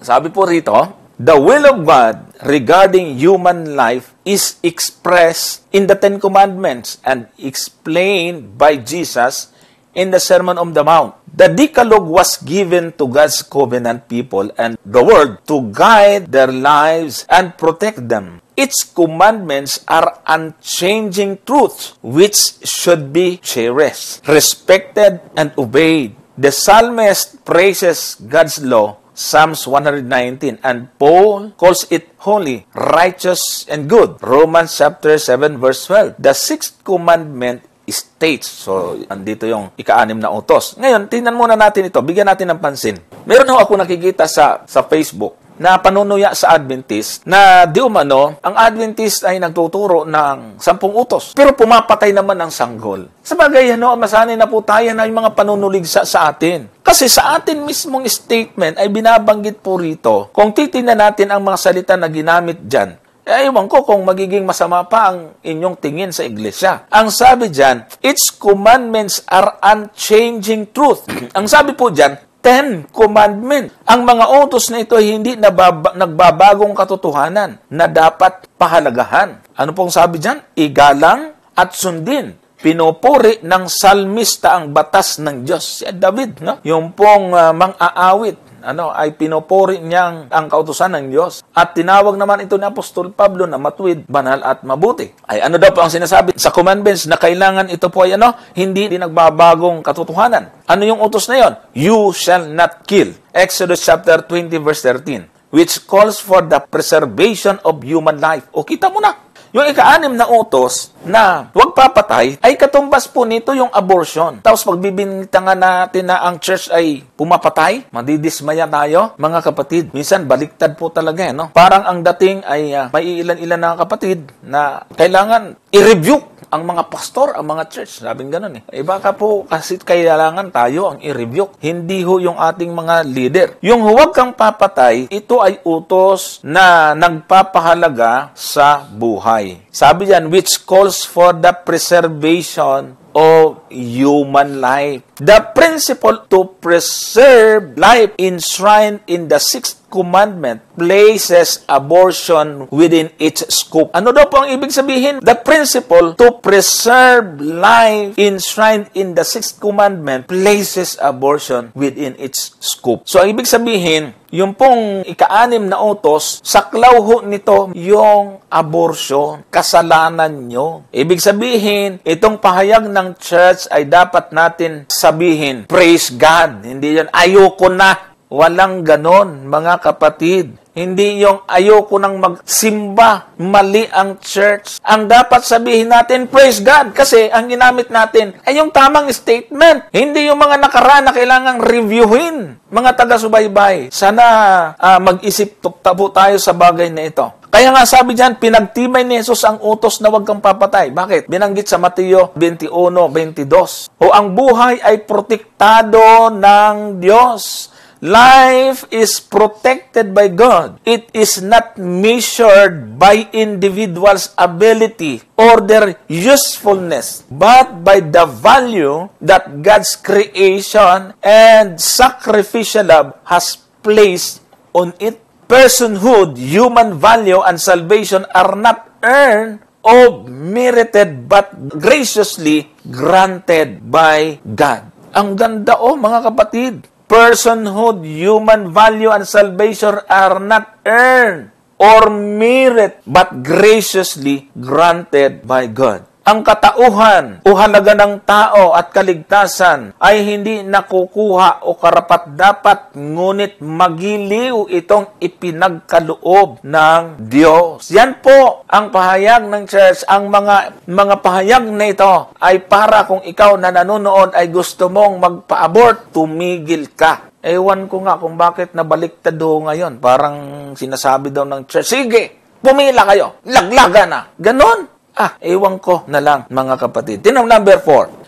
Sabi po rito, the will of God regarding human life is expressed in the Ten Commandments and explained by Jesus in the Sermon on the Mount. The Decalogue was given to God's covenant people and the world to guide their lives and protect them. Its commandments are unchanging truths which should be cherished, respected, and obeyed. The psalmist praises God's law, Psalms 119, and Paul calls it holy, righteous, and good. Romans chapter 7 verse 12. The sixth commandment states. So, andito yung ika-6 na utos. Ngayon, tingnan muna natin ito. Bigyan natin ng pansin. Meron ako nakikita sa Facebook na panunuya sa Adventist na di umano, ang Adventist ay nagtuturo ng 10 utos. Pero pumapatay naman ng sanggol. Sabagay, masanay na po tayo na yung mga panunuligsa sa atin. Kasi sa atin mismong statement ay binabanggit po rito, kung titingnan natin ang mga salita na ginamit dyan, ewan ko kung magiging masama pa ang inyong tingin sa iglesia. Ang sabi dyan, its commandments are unchanging truth. Ang sabi po dyan, 10 commandments. Ang mga utos na ito ay hindi nagbabagong katotohanan na dapat pahalagahan. Ano pong sabi dyan? Igalang at sundin. Pinupuri ng salmista ang batas ng Diyos. Si David, no? Yung pong mang-aawit, ay pinupuri niyang ang kautusan ng Diyos. At tinawag naman ito ni Apostol Pablo na matuwid, banal at mabuti. Ay ano daw po ang sinasabi sa commandments na kailangan ito po ay hindi nagbabagong katotohanan. Ano yung utos na yon? You shall not kill. Exodus chapter 20 verse 13, which calls for the preservation of human life. O kita mo na. Yung ika-6 na utos na huwag papatay, ay katumbas po nito yung abortion. Tapos pagbibintangan natin na ang church ay pumapatay, madidismaya tayo, mga kapatid. Minsan baliktad po talaga, no? Parang ang dating ay may ilan-ilan na kapatid na kailangan i-review ang mga pastor, ang mga church. Sabing ganun eh. Baka po kasi kailangan tayo ang i-review. Hindi ho yung ating mga leader. Yung huwag kang papatay, ito ay utos na nagpapahalaga sa buhay. Sabi diyan, which calls for the preservation of human life. The principle to preserve life enshrined in the sixth commandment places abortion within its scope. Ano daw po ang ibig sabihin? The principle to preserve life enshrined in the sixth commandment places abortion within its scope. So, ang ibig sabihin, yung pong ika-6 na utos, saklaw ho nito yung abortion, kasalanan nyo. Ibig sabihin, itong pahayag ng church ay dapat natin sabihin, praise God. Hindi yan, ayoko na. Walang ganon, mga kapatid. Hindi yung ayoko nang magsimba, mali ang church. Ang dapat sabihin natin, praise God. Kasi ang ginamit natin ay yung tamang statement. Hindi yung mga nakaraan na kailangang reviewin. Mga taga-subaybay, sana mag-isip po tayo sa bagay na ito. Kaya nga sabi diyan, pinagtibay ni Jesus ang utos na huwag kang papatay. Bakit? Binanggit sa Mateo 21:22. O ang buhay ay protektado ng Diyos. Life is protected by God. It is not measured by individuals' ability or their usefulness, but by the value that God's creation and sacrificial love has placed on it. Personhood, human value, and salvation are not earned or merited, but graciously granted by God. Ang ganda mga kapatid. Personhood, human value, and salvation are not earned or merit, but graciously granted by God. Ang katauhan o halaga ng tao at kaligtasan ay hindi nakukuha o karapat-dapat, ngunit magiliw itong ipinagkaloob ng Diyos. Yan po ang pahayag ng church. Ang mga pahayag na ito ay para kung ikaw na nanonood ay gusto mong magpa-abort, tumigil ka. Ewan ko nga kung bakit nabaliktad ho ngayon. Parang sinasabi daw ng church, sige, pumila kayo, laglaga na. Ganon. Ewan ko na lang, mga kapatid. Tinong number 4.